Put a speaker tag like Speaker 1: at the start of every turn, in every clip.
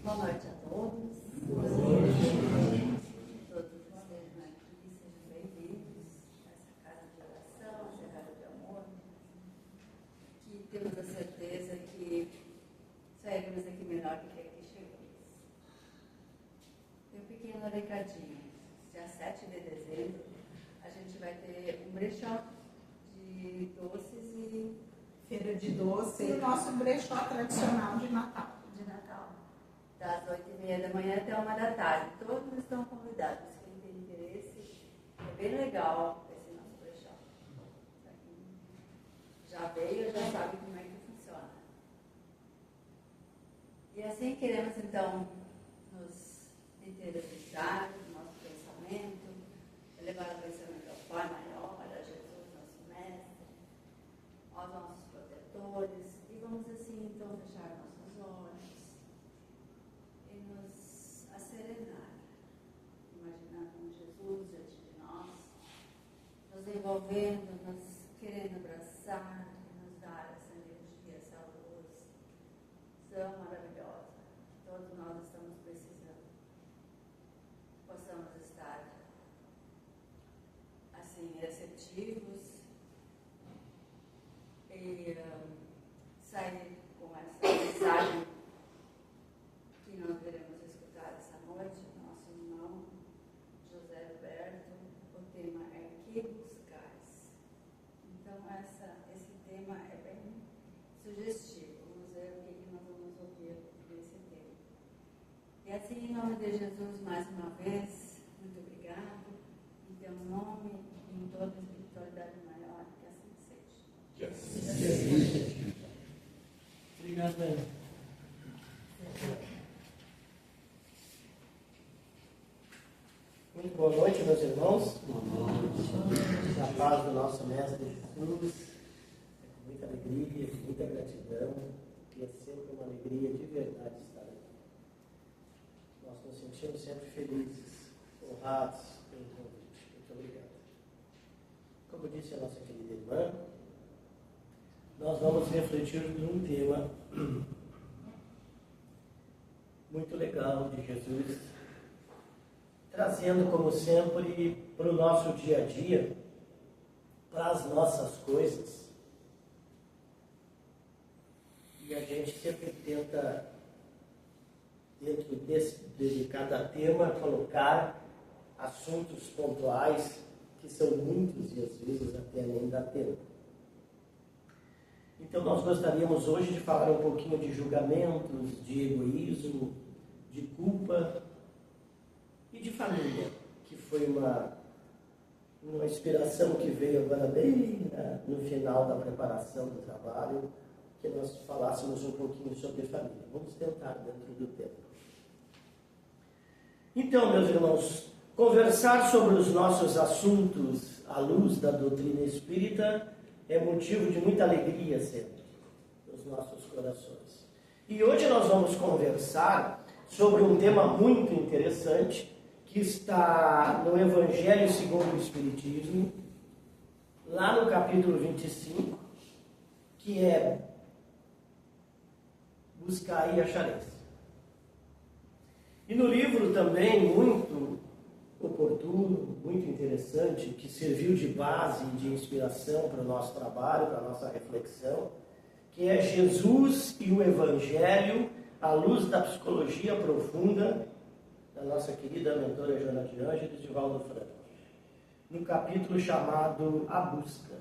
Speaker 1: Boa noite a todos.
Speaker 2: Boa noite.
Speaker 1: Todos que estejam aqui, sejam bem-vindos a essa casa de oração, essa casa de amor, que temos a certeza que sairemos aqui melhor do que aqui chegamos. Tem um pequeno recadinho. Dia 7 de dezembro, a gente vai ter um brechó de doces e
Speaker 3: feira de doce e o nosso brechó tradicional de Natal.
Speaker 1: Das 8h30 da manhã até 1 da tarde. Todos estão convidados. Quem tem interesse, é bem legal esse nosso brechó. Já veio, já sabe como é que funciona. E assim queremos então nos interiorizar do nosso pensamento, elevar o pensamento ao Pai Maior, a Jesus, nosso Mestre, aos nossos protetores, e vamos assim então fechar nossos olhos e nos acerenar, imaginando Jesus diante de nós, nos envolvendo, nos querendo abraçar e nos dar essa energia, essa luz tão maravilhosa que todos nós estamos precisando. Possamos estar assim receptivos e sair com essa mensagem que nós veremos escutar essa noite, nosso irmão José Roberto. O tema é Que Buscais? Então esse tema é bem sugestivo. Vamos ver o que nós vamos ouvir nesse tema. E assim, em nome de Jesus, mais uma vez, muito obrigado. Em teu nome e em toda a espiritualidade maior, que assim seja.
Speaker 2: Obrigado, Ana.
Speaker 4: Muito boa noite, meus irmãos. A paz do nosso Mestre Jesus. É com muita alegria, com muita gratidão. E é sempre uma alegria de verdade estar aqui. Nós nos sentimos sempre felizes, honrados pelo convite. Muito obrigado. Como disse a nossa querida irmã, nós vamos refletir num tema muito legal de Jesus, trazendo, como sempre, para o nosso dia a dia, para as nossas coisas. E a gente sempre tenta, dentro de cada tema, colocar assuntos pontuais, que são muitos e às vezes até nem dá tempo. Então nós gostaríamos hoje de falar um pouquinho de julgamentos, de egoísmo, de culpa e de família, que foi uma inspiração que veio agora bem no final da preparação do trabalho, que nós falássemos um pouquinho sobre família. Vamos tentar dentro do tempo. Então, meus irmãos, conversar sobre os nossos assuntos à luz da doutrina espírita é motivo de muita alegria sempre nos nossos corações. E hoje nós vamos conversar sobre um tema muito interessante que está no Evangelho segundo o Espiritismo, lá no capítulo 25, que é Buscai e achareis. E no livro também muito oportuno, muito interessante, que serviu de base, de inspiração para o nosso trabalho, para a nossa reflexão, que é Jesus e o Evangelho à luz da psicologia profunda da nossa querida mentora Joana de Ângeles e Divaldo Franco, no capítulo chamado A Busca.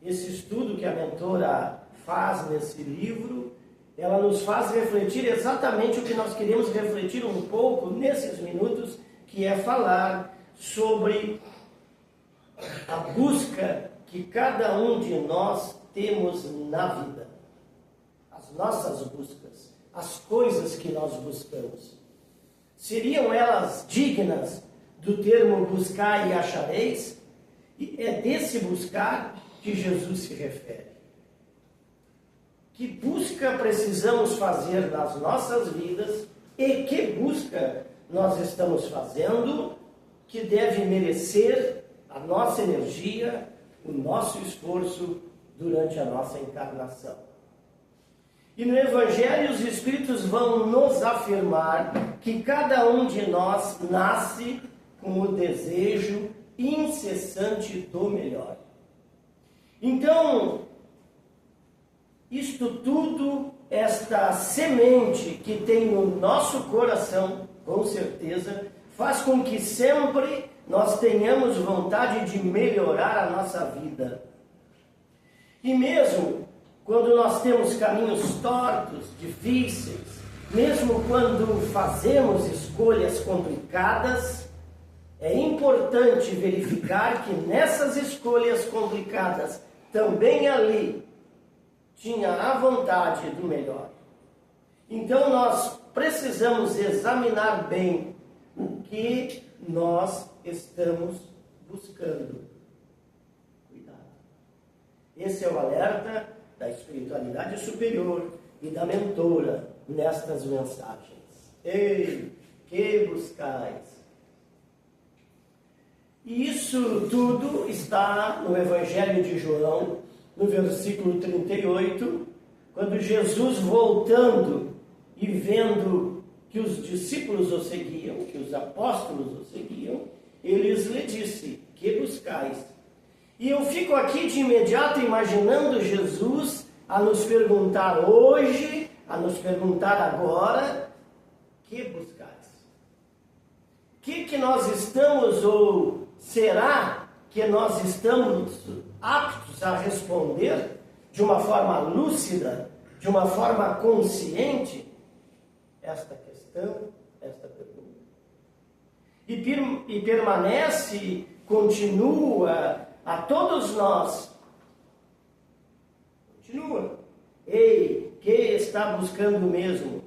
Speaker 4: Esse estudo que a mentora faz nesse livro, ela nos faz refletir exatamente o que nós queremos refletir um pouco nesses minutos, que é falar sobre a busca que cada um de nós temos na vida. As nossas buscas, as coisas que nós buscamos. Seriam elas dignas do termo buscar e achareis? E é desse buscar que Jesus se refere. Que busca precisamos fazer nas nossas vidas e que busca nós estamos fazendo que deve merecer a nossa energia, o nosso esforço durante a nossa encarnação. E no Evangelho os Espíritos vão nos afirmar que cada um de nós nasce com o desejo incessante do melhor. Então, isto tudo, esta semente que tem no nosso coração, com certeza, faz com que sempre nós tenhamos vontade de melhorar a nossa vida. E mesmo quando nós temos caminhos tortos, difíceis, mesmo quando fazemos escolhas complicadas, é importante verificar que nessas escolhas complicadas, também ali, tinha a vontade do melhor. Então nós precisamos examinar bem o que nós estamos buscando. Cuidado. Esse é o alerta da espiritualidade superior e da mentora nestas mensagens. Ei, que buscais? E isso tudo está no Evangelho de João, no versículo 38, quando Jesus, voltando e vendo que os discípulos o seguiam, que os apóstolos o seguiam, eles lhe disse: que buscais? E eu fico aqui de imediato imaginando Jesus a nos perguntar hoje, a nos perguntar agora: que buscais? Que nós estamos, ou será que nós estamos aptos a responder de uma forma lúcida, de uma forma consciente, esta questão, esta pergunta? E permanece, continua a todos nós. Continua. Ei, que está buscando mesmo?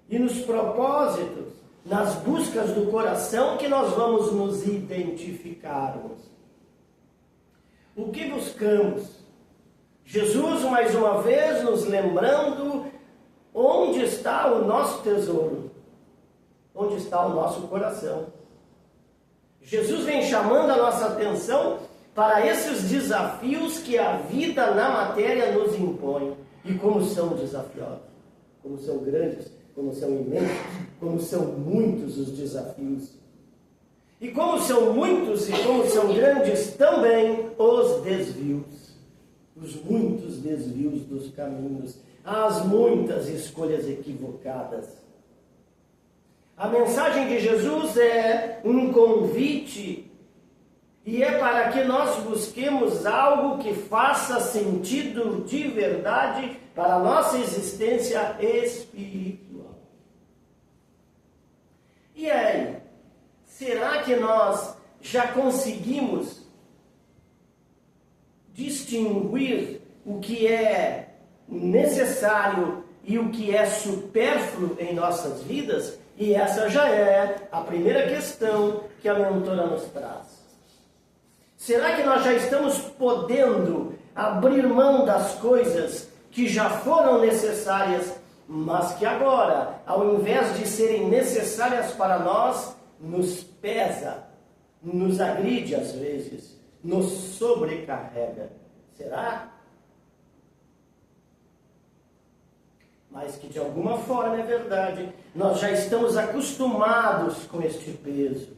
Speaker 4: E nos propósitos, nas buscas do coração, que nós vamos nos identificarmos. O que buscamos? Jesus, mais uma vez, nos lembrando onde está o nosso tesouro, onde está o nosso coração. Jesus vem chamando a nossa atenção para esses desafios que a vida na matéria nos impõe. E como são desafiados, como são grandes, como são imensos, como são muitos os desafios. E como são muitos e como são grandes também os desvios. Os muitos desvios dos caminhos, as muitas escolhas equivocadas. A mensagem de Jesus é um convite, e é para que nós busquemos algo que faça sentido de verdade para a nossa existência espiritual. E aí, será que nós já conseguimos distinguir o que é necessário e o que é supérfluo em nossas vidas? E essa já é a primeira questão que a mentora nos traz. Será que nós já estamos podendo abrir mão das coisas que já foram necessárias, mas que agora, ao invés de serem necessárias para nós, nos pesa, nos agride às vezes, nos sobrecarrega? Será? Mas que de alguma forma é verdade, nós já estamos acostumados com este peso,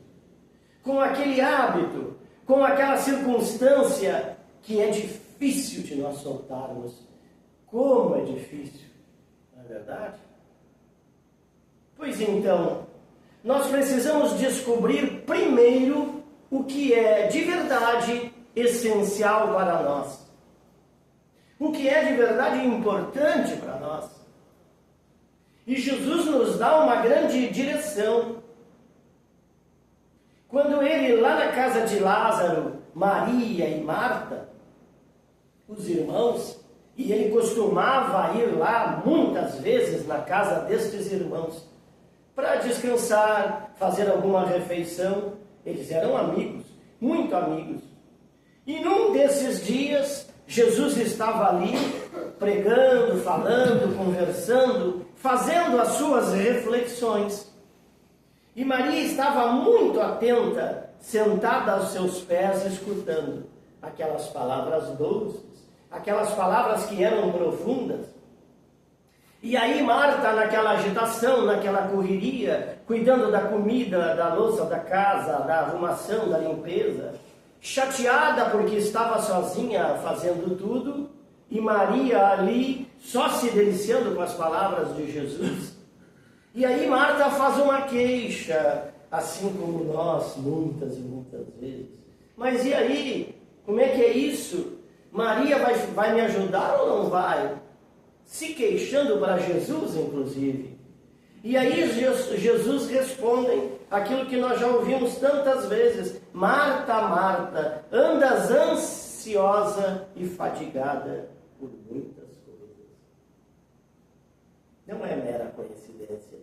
Speaker 4: com aquele hábito, com aquela circunstância que é difícil de nós soltarmos. Como é difícil, não é verdade? Pois então, nós precisamos descobrir primeiro o que é de verdade essencial para nós. O que é de verdade importante para nós. E Jesus nos dá uma grande direção. Quando ele, lá na casa de Lázaro, Maria e Marta, os irmãos, e ele costumava ir lá muitas vezes na casa destes irmãos, para descansar, fazer alguma refeição. Eles eram amigos, muito amigos. E num desses dias, Jesus estava ali, pregando, falando, conversando, fazendo as suas reflexões. E Maria estava muito atenta, sentada aos seus pés, escutando aquelas palavras doces, aquelas palavras que eram profundas. E aí Marta, naquela agitação, naquela correria, cuidando da comida, da louça da casa, da arrumação, da limpeza, chateada porque estava sozinha fazendo tudo, e Maria ali só se deliciando com as palavras de Jesus. E aí Marta faz uma queixa, assim como nós, muitas e muitas vezes. Mas e aí? Como é que é isso? Maria vai me ajudar ou não vai? Se queixando para Jesus, inclusive. E aí Jesus responde aquilo que nós já ouvimos tantas vezes: Marta, Marta, andas ansiosa e fadigada por muitas coisas. Não é mera coincidência.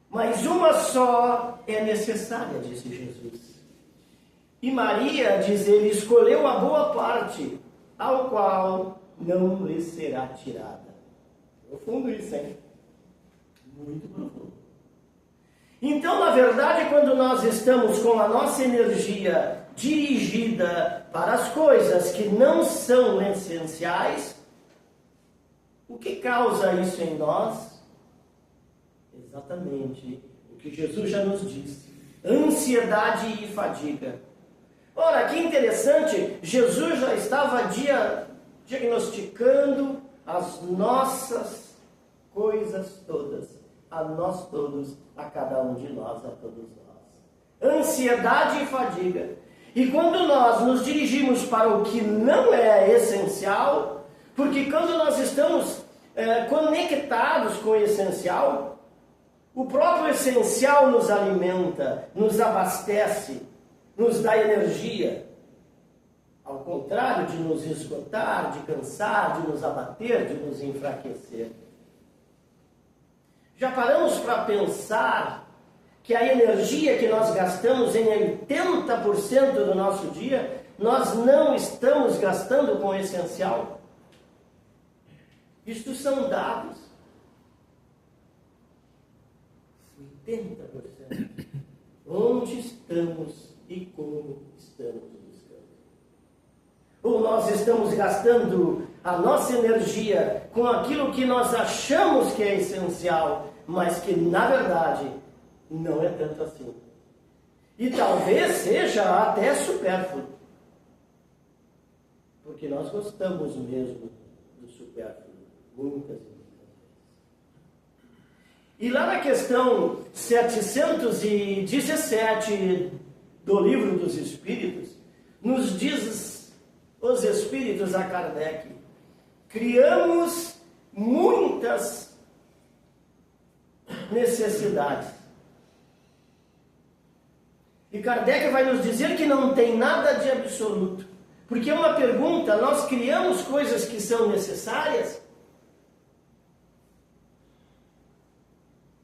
Speaker 4: Mas uma só é necessária, disse Jesus. E Maria, diz ele, escolheu a boa parte, ao qual não lhe será tirada. Profundo isso, hein? Muito profundo. Então, na verdade, quando nós estamos com a nossa energia dirigida para as coisas que não são essenciais, o que causa isso em nós? Exatamente o que Jesus já nos disse: ansiedade e fadiga. Ora, que interessante, Jesus já estava diagnosticando as nossas coisas todas, a nós todos, a cada um de nós, a todos nós. Ansiedade e fadiga. E quando nós nos dirigimos para o que não é essencial, porque quando nós estamos conectados com o essencial, o próprio essencial nos alimenta, nos abastece, nos dá energia. Ao contrário de nos esgotar, de cansar, de nos abater, de nos enfraquecer. Já paramos para pensar que a energia que nós gastamos em 80% do nosso dia, nós não estamos gastando com o essencial? Isto são dados. 80%. Onde estamos e como estamos buscando? Ou nós estamos gastando a nossa energia com aquilo que nós achamos que é essencial, mas que na verdade não é tanto assim. E talvez seja até supérfluo. Porque nós gostamos mesmo do supérfluo, muitas e muitas vezes. E lá na questão 717 do Livro dos Espíritos, nos diz os Espíritos a Kardec: criamos muitas necessidades. E Kardec vai nos dizer que não tem nada de absoluto. Porque é uma pergunta: nós criamos coisas que são necessárias?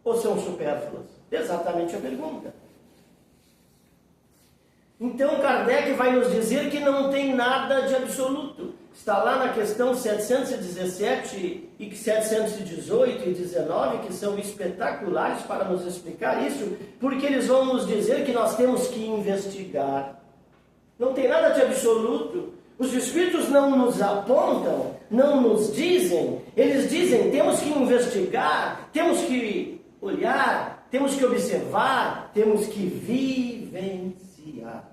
Speaker 4: Ou são supérfluas? Exatamente a pergunta. Então Kardec vai nos dizer que não tem nada de absoluto. Está lá na questão 717 e 718 e 19, que são espetaculares para nos explicar isso, porque eles vão nos dizer que nós temos que investigar. Não tem nada de absoluto. Os Espíritos não nos apontam, não nos dizem. Eles dizem: temos que investigar, temos que olhar, temos que observar, temos que vivenciar.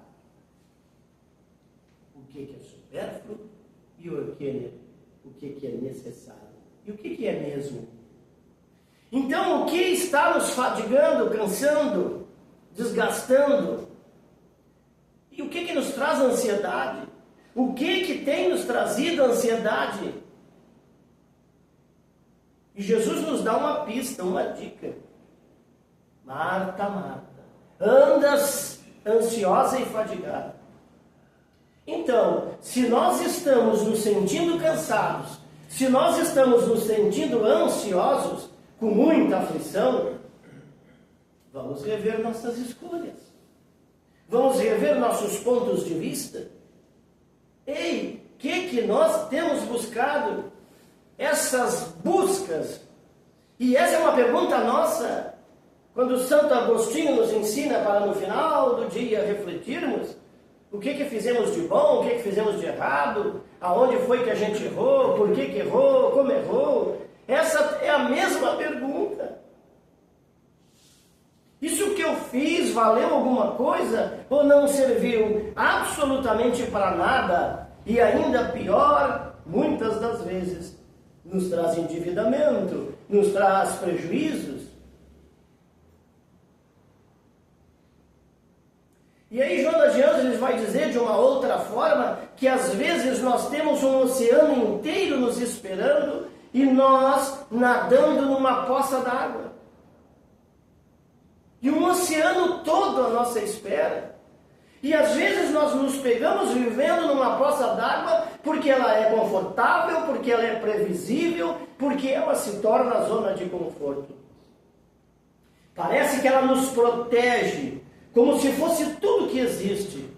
Speaker 4: O que é supérfluo e o que é necessário. E o que é mesmo? Então, o que está nos fadigando, cansando, desgastando? E o que nos traz ansiedade? O que tem nos trazido ansiedade? E Jesus nos dá uma pista, uma dica. Marta, Marta, andas ansiosa e fadigada. Então, se nós estamos nos sentindo cansados, se nós estamos nos sentindo ansiosos, com muita aflição, vamos rever nossas escolhas. Vamos rever nossos pontos de vista. Ei, o que nós temos buscado? Essas buscas. E essa é uma pergunta nossa. Quando Santo Agostinho nos ensina para no final do dia refletirmos o que fizemos de bom, o que fizemos de errado, aonde foi que a gente errou, por que errou, como errou. Essa é a mesma pergunta. Isso que eu fiz valeu alguma coisa ou não serviu absolutamente para nada? E ainda pior, muitas das vezes, nos traz endividamento, nos traz prejuízos. E aí Jonas de Ângeles vai dizer de uma outra forma que às vezes nós temos um oceano inteiro nos esperando e nós nadando numa poça d'água. E um oceano todo à nossa espera. E às vezes nós nos pegamos vivendo numa poça d'água porque ela é confortável, porque ela é previsível, porque ela se torna a zona de conforto. Parece que ela nos protege, como se fosse tudo que existe.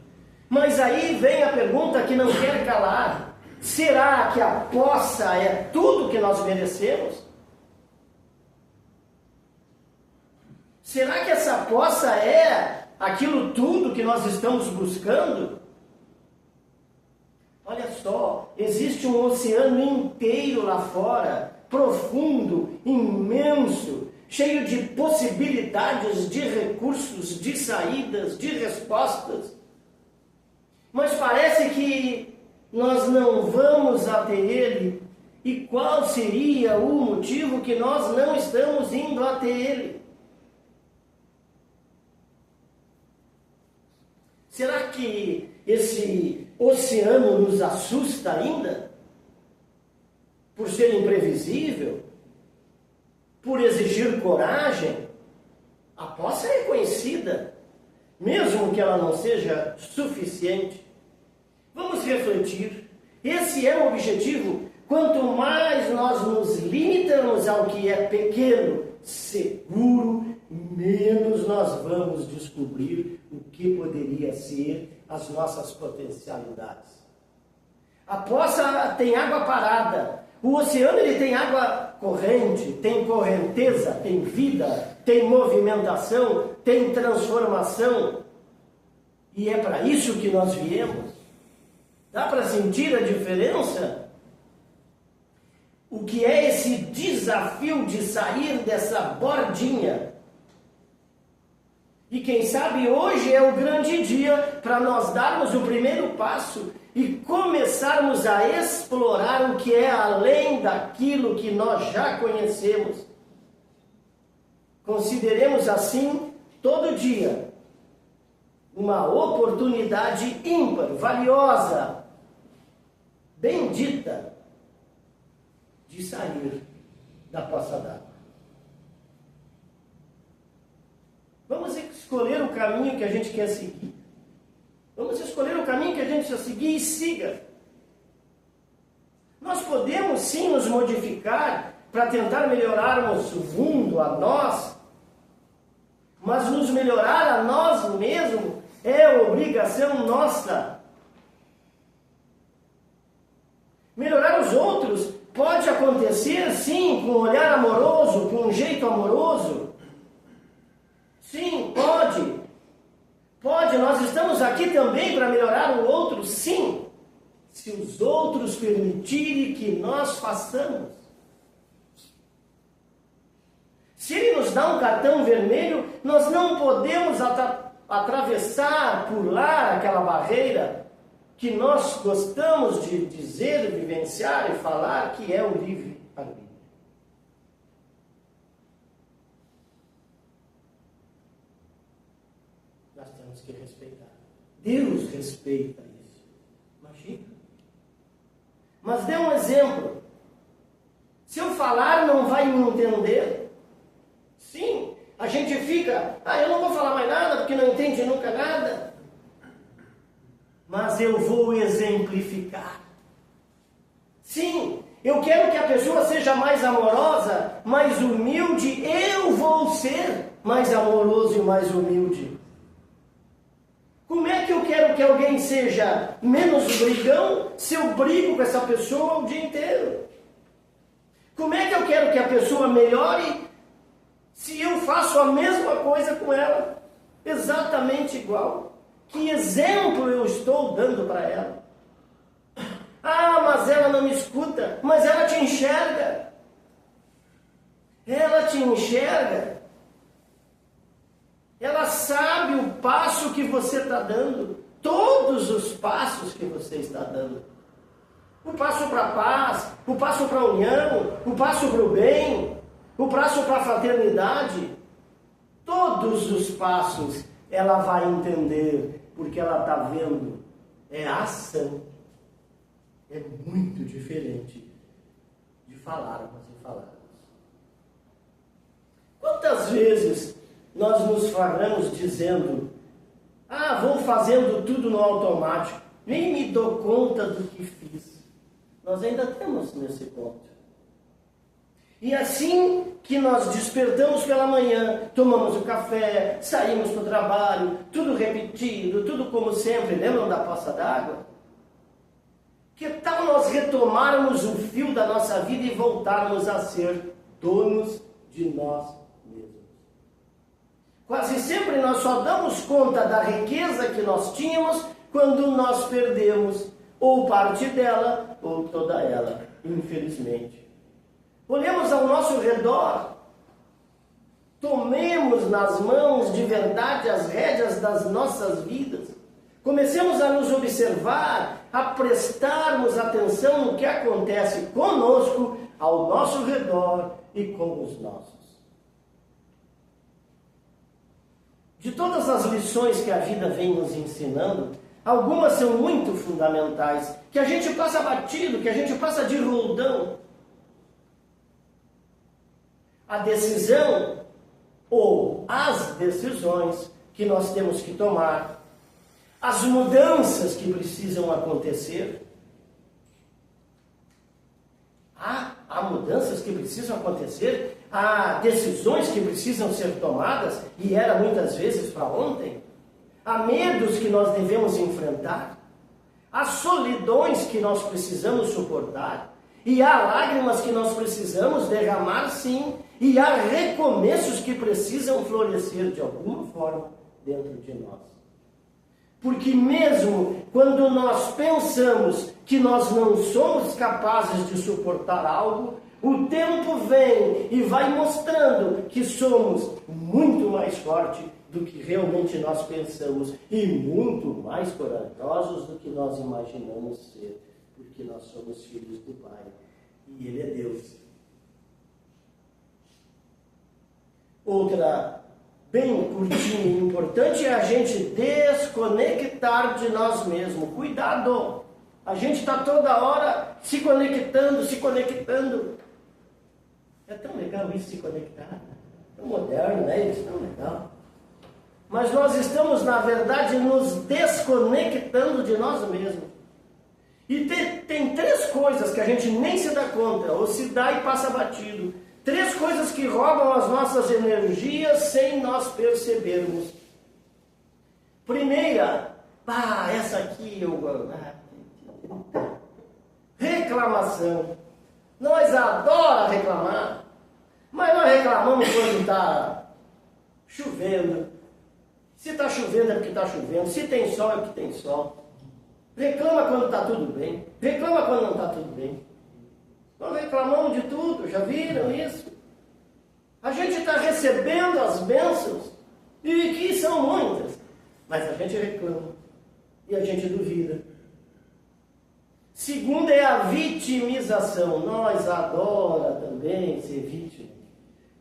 Speaker 4: Mas aí vem a pergunta que não quer calar. Será que a poça é tudo que nós merecemos? Será que essa poça é aquilo tudo que nós estamos buscando? Olha só, existe um oceano inteiro lá fora, profundo, imenso, cheio de possibilidades, de recursos, de saídas, de respostas. Mas parece que nós não vamos até ele. E qual seria o motivo que nós não estamos indo até ele? Será que esse oceano nos assusta ainda? Por ser imprevisível? Por exigir coragem? A poça é conhecida, mesmo que ela não seja suficiente. Vamos refletir. Esse é o objetivo. Quanto mais nós nos limitamos ao que é pequeno, seguro, menos nós vamos descobrir o que poderia ser as nossas potencialidades. A poça tem água parada. O oceano ele tem água corrente, tem correnteza, tem vida, tem movimentação, tem transformação. E é para isso que nós viemos. Dá para sentir a diferença? O que é esse desafio de sair dessa bordinha? E quem sabe hoje é o grande dia para nós darmos o primeiro passo e começarmos a explorar o que é além daquilo que nós já conhecemos. Consideremos assim, todo dia, uma oportunidade ímpar, valiosa, bendita, de sair da poça d'água. Vamos escolher o caminho que a gente quer seguir. Vamos escolher o caminho que a gente quer seguir e siga. Nós podemos sim nos modificar para tentar melhorarmos o mundo, a nós, mas nos melhorar a nós mesmos é obrigação nossa. Melhorar os outros pode acontecer sim com um olhar amoroso, com um jeito amoroso. Sim, pode. Pode, nós estamos aqui também para melhorar o outro, sim. Se os outros permitirem que nós façamos. Se ele nos dá um cartão vermelho, nós não podemos atravessar, pular aquela barreira que nós gostamos de dizer, vivenciar e falar que é o livre-arbítrio. Nós temos que respeitar. Deus respeita isso. Imagina. Mas dê um exemplo. Se eu falar, não vai me entender. Sim, a gente fica, eu não vou falar mais nada porque não entende nunca nada. Mas eu vou exemplificar. Sim, eu quero que a pessoa seja mais amorosa, mais humilde. Eu vou ser mais amoroso e mais humilde. Como é que eu quero que alguém seja menos brigão se eu brigo com essa pessoa o dia inteiro? Como é que eu quero que a pessoa melhore se eu faço a mesma coisa com ela? Exatamente igual. Que exemplo eu estou dando para ela? Mas ela não me escuta. Mas ela te enxerga. ela te enxerga, ela sabe o passo que você está dando, todos os passos que você está dando. O passo para a paz, o passo para a união, o passo para o bem, o passo para a fraternidade. Todos os passos ela vai entender, porque ela está vendo. É ação. É muito diferente de falarmos e falarmos. Quantas vezes nós nos falamos dizendo: vou fazendo tudo no automático, nem me dou conta do que fiz. Nós ainda temos nesse ponto. E assim que nós despertamos pela manhã, tomamos o café, saímos para o trabalho, tudo repetido, tudo como sempre, lembram da poça d'água? Que tal nós retomarmos o fio da nossa vida e voltarmos a ser donos de nós mesmos? Quase sempre nós só damos conta da riqueza que nós tínhamos quando nós perdemos ou parte dela ou toda ela, infelizmente. Olhemos ao nosso redor, tomemos nas mãos de verdade as rédeas das nossas vidas, comecemos a nos observar, a prestarmos atenção no que acontece conosco, ao nosso redor e com os nossos. De todas as lições que a vida vem nos ensinando, algumas são muito fundamentais, que a gente passa batido, que a gente passa de roldão. A decisão ou as decisões que nós temos que tomar, as mudanças que precisam acontecer. Há mudanças que precisam acontecer, há decisões que precisam ser tomadas, e era muitas vezes para ontem. Há medos que nós devemos enfrentar, há solidões que nós precisamos suportar, e há lágrimas que nós precisamos derramar, sim, e há recomeços que precisam florescer de alguma forma dentro de nós. Porque mesmo quando nós pensamos que nós não somos capazes de suportar algo, o tempo vem e vai mostrando que somos muito mais fortes do que realmente nós pensamos e muito mais corajosos do que nós imaginamos ser, porque nós somos filhos do Pai e Ele é Deus. Outra bem curtinha e importante é a gente desconectar de nós mesmos. Cuidado! A gente está toda hora se conectando. É tão legal isso, se conectar. Tão moderno, né? Isso é tão legal. Mas nós estamos, na verdade, nos desconectando de nós mesmos. E tem três coisas que a gente nem se dá conta, ou se dá e passa batido. Três coisas que roubam as nossas energias sem nós percebermos. Primeira, essa aqui reclamação. Nós adoramos reclamar, mas nós reclamamos quando está chovendo. Se está chovendo é porque está chovendo, se tem sol é porque tem sol. Reclama quando está tudo bem, reclama quando não está tudo bem. Nós reclamamos de tudo, já viram isso? A gente está recebendo as bênçãos, e que são muitas, mas a gente reclama e a gente duvida. Segunda é a vitimização. Nós adoramos também ser vítima.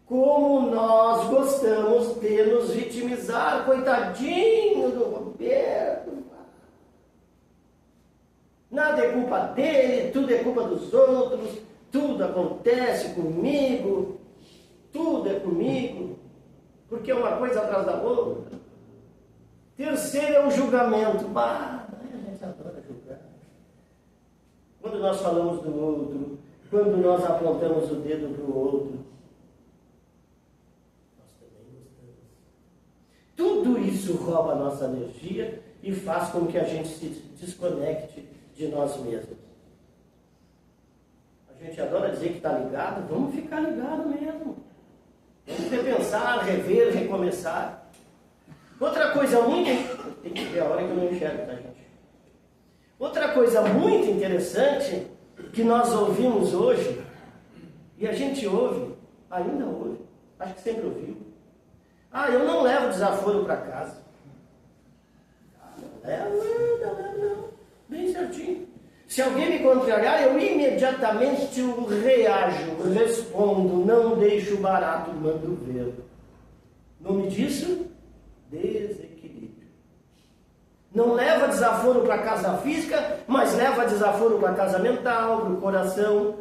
Speaker 4: Como nós gostamos de nos vitimizar, coitadinho do Roberto. Nada é culpa dele, tudo é culpa dos outros, tudo acontece comigo, tudo é comigo, porque é uma coisa atrás da outra. Terceiro é o julgamento. A gente adora julgar. Quando nós falamos do outro, quando nós apontamos o dedo para o outro, nós também gostamos. Tudo isso rouba a nossa energia e faz com que a gente se desconecte de nós mesmos. A gente adora dizer que está ligado, vamos ficar ligado mesmo. Vamos repensar, rever, recomeçar. Outra coisa muito... Tem que ver a hora que eu não enxergo, tá, gente? Outra coisa muito interessante que nós ouvimos hoje, e a gente ouve ainda hoje, acho que sempre ouviu. Ah, eu não levo desaforo para casa. Não levo, bem certinho. Se alguém me contrariar, eu imediatamente reajo, respondo, não deixo barato, mando ver. Nome disso? Desequilíbrio. Não leva desaforo para a casa física, mas leva desaforo para a casa mental, para o coração.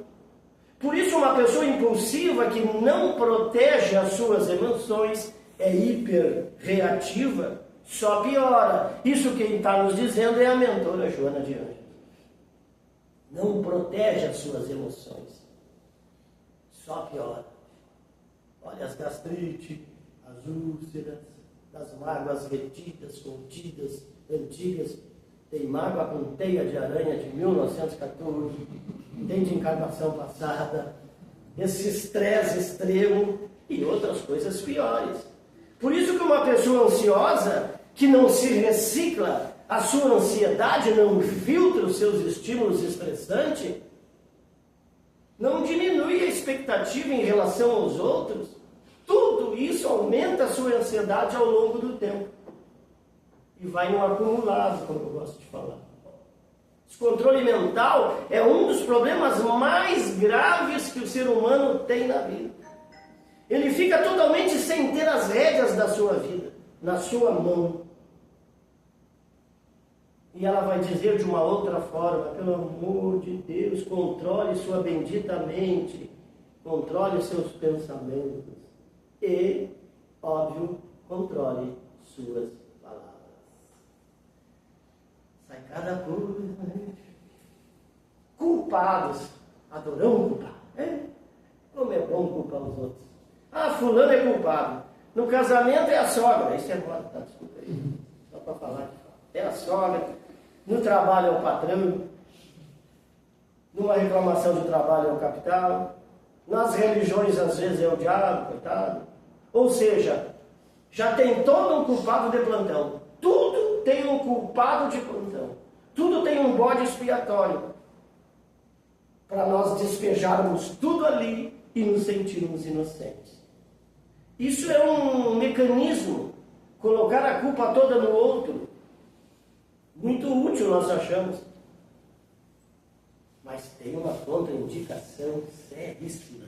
Speaker 4: Por isso, uma pessoa impulsiva que não protege as suas emoções é hiperreativa, só piora. Isso quem está nos dizendo é a mentora Joana de Ângeles. Não protege as suas emoções, só piora. Olha as gastrites, as úlceras, as mágoas retidas, contidas, antigas. Tem mágoa com teia de aranha de 1914, tem de encarnação passada, esse estresse extremo e outras coisas piores. Por isso que uma pessoa ansiosa, que não se recicla, a sua ansiedade não filtra os seus estímulos estressantes, não diminui a expectativa em relação aos outros, tudo isso aumenta a sua ansiedade ao longo do tempo. E vai no acumulado, como eu gosto de falar. Descontrole mental é um dos problemas mais graves que o ser humano tem na vida. Ele fica totalmente sem ter as rédeas da sua vida na sua mão. E ela vai dizer de uma outra forma, pelo amor de Deus, controle sua bendita mente, controle os seus pensamentos e, óbvio, controle suas palavras. Sai cada coisa, né? Culpados, adoramos culpar. Como é bom culpar os outros. Ah, fulano é culpado. No casamento é a sogra, isso é moda, tá? Desculpa aí, só para falar que é a sogra. No trabalho é o patrão, numa reclamação de trabalho é o capital, nas religiões às vezes é o diabo, coitado. Ou seja, já tem todo um culpado de plantão. Tudo tem um culpado de plantão. Tudo tem um bode expiatório. Para nós despejarmos tudo ali e nos sentirmos inocentes. Isso é um mecanismo, colocar a culpa toda no outro. Muito útil, nós achamos. Mas tem uma contraindicação seríssima.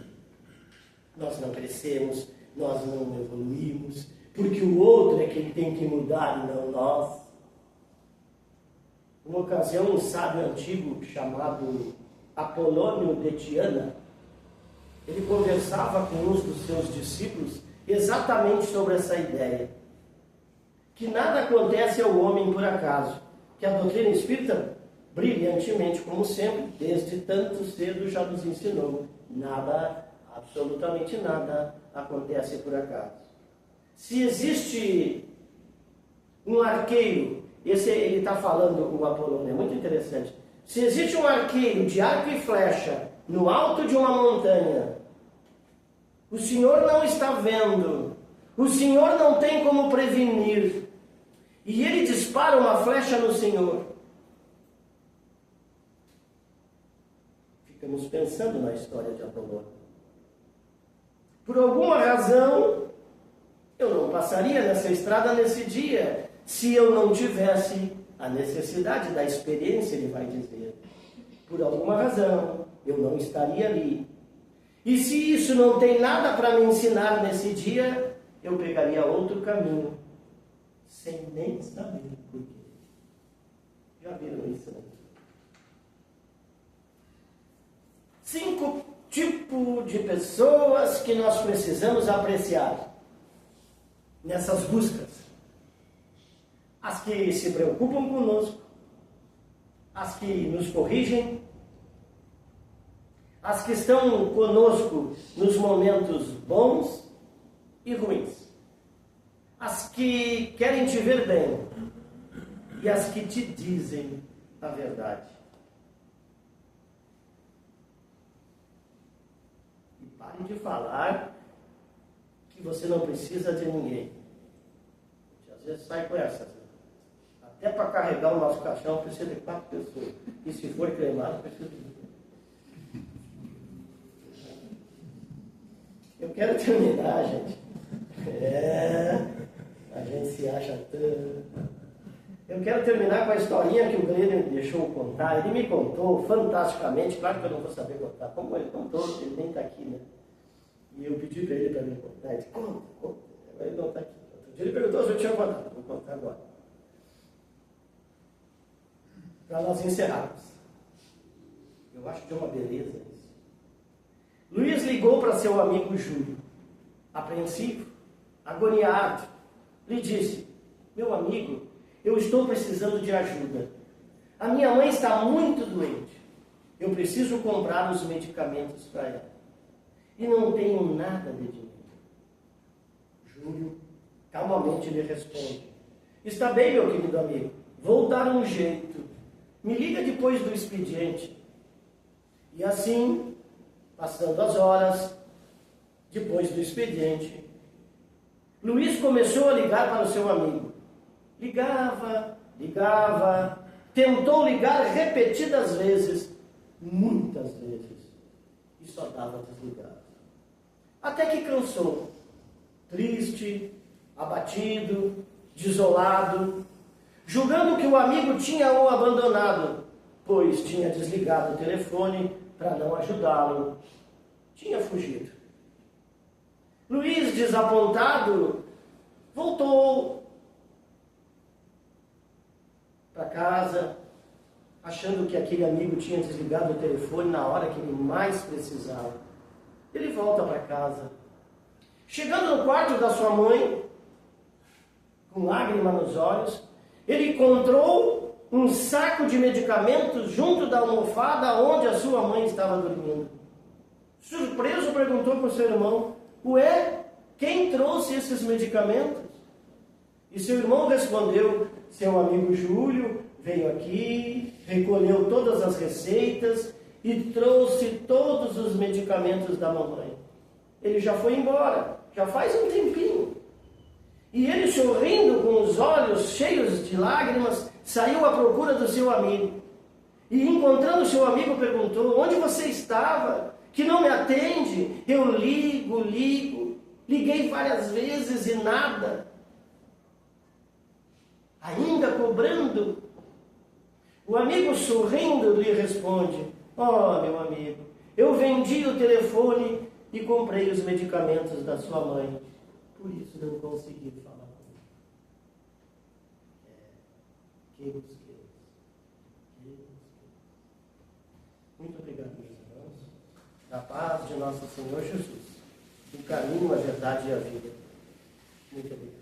Speaker 4: Nós não crescemos, nós não evoluímos, porque o outro é quem tem que mudar e não nós. Uma ocasião, um sábio antigo chamado Apolônio de Tiana, ele conversava com uns dos seus discípulos exatamente sobre essa ideia. Que nada acontece ao homem por acaso. Que a doutrina espírita, brilhantemente, como sempre, desde tanto cedo já nos ensinou. Nada, absolutamente nada, acontece por acaso. Se existe um arqueiro, ele está falando, o Apolônio, é muito interessante. Se existe um arqueiro de arco e flecha no alto de uma montanha, o Senhor não está vendo, o Senhor não tem como prevenir, e ele dispara uma flecha no Senhor. Ficamos pensando na história de Apolônio. Por alguma razão, eu não passaria nessa estrada nesse dia, se eu não tivesse a necessidade da experiência, ele vai dizer. Por alguma razão, eu não estaria ali. E se isso não tem nada para me ensinar nesse dia, eu pegaria outro caminho, sem nem saber por quê. Já viram isso, né? 5 tipos de pessoas que nós precisamos apreciar nessas buscas. As que se preocupam conosco, as que nos corrigem, as que estão conosco nos momentos bons e ruins, as que querem te ver bem e as que te dizem a verdade. E pare de falar que você não precisa de ninguém. Às vezes sai com essa. Até para carregar o nosso caixão precisa de 4 pessoas. E se for cremado, precisa de Eu quero terminar, gente. A gente se acha tanto. Eu quero terminar com a historinha que o Glênio me deixou contar. Ele me contou fantasticamente, claro que eu não vou saber contar, como ele contou, ele nem está aqui, né? E eu pedi para ele me contar. Ele disse, conta. Ele não está aqui. Outro dia ele perguntou se eu tinha contado. Vou contar agora. Para nós encerrarmos. Eu acho de uma beleza isso. Luiz ligou para seu amigo Júlio, apreensivo, agoniado. Lhe disse, meu amigo, eu estou precisando de ajuda. A minha mãe está muito doente. Eu preciso comprar os medicamentos para ela. E não tenho nada de dinheiro. Júlio calmamente lhe responde, está bem, meu querido amigo, vou dar um jeito. Me liga depois do expediente. E assim, passando as horas, depois do expediente, Luiz começou a ligar para o seu amigo. Ligava, tentou ligar repetidas vezes, muitas vezes, e só dava desligado. Até que cansou, triste, abatido, desolado, julgando que o amigo tinha o abandonado, pois tinha desligado o telefone para não ajudá-lo. Tinha fugido. Luiz, desapontado, voltou para casa, achando que aquele amigo tinha desligado o telefone na hora que ele mais precisava. Ele volta para casa. Chegando no quarto da sua mãe, com lágrima nos olhos, ele encontrou um saco de medicamentos junto da almofada onde a sua mãe estava dormindo. Surpreso, perguntou para o seu irmão, ué, quem trouxe esses medicamentos? E seu irmão respondeu, seu amigo Júlio veio aqui, recolheu todas as receitas e trouxe todos os medicamentos da mamãe. Ele já foi embora, já faz um tempinho. E ele, sorrindo com os olhos cheios de lágrimas, saiu à procura do seu amigo. E encontrando seu amigo, perguntou, onde você estava? Que não me atende? Eu ligo, liguei várias vezes e nada. Ainda cobrando? O amigo, sorrindo, lhe responde, meu amigo, eu vendi o telefone e comprei os medicamentos da sua mãe. Por isso não consegui falar com ele. Que Deus. Muito obrigado, meus irmãos. Da paz de nosso Senhor Jesus. O caminho, a verdade e a vida. Muito obrigado.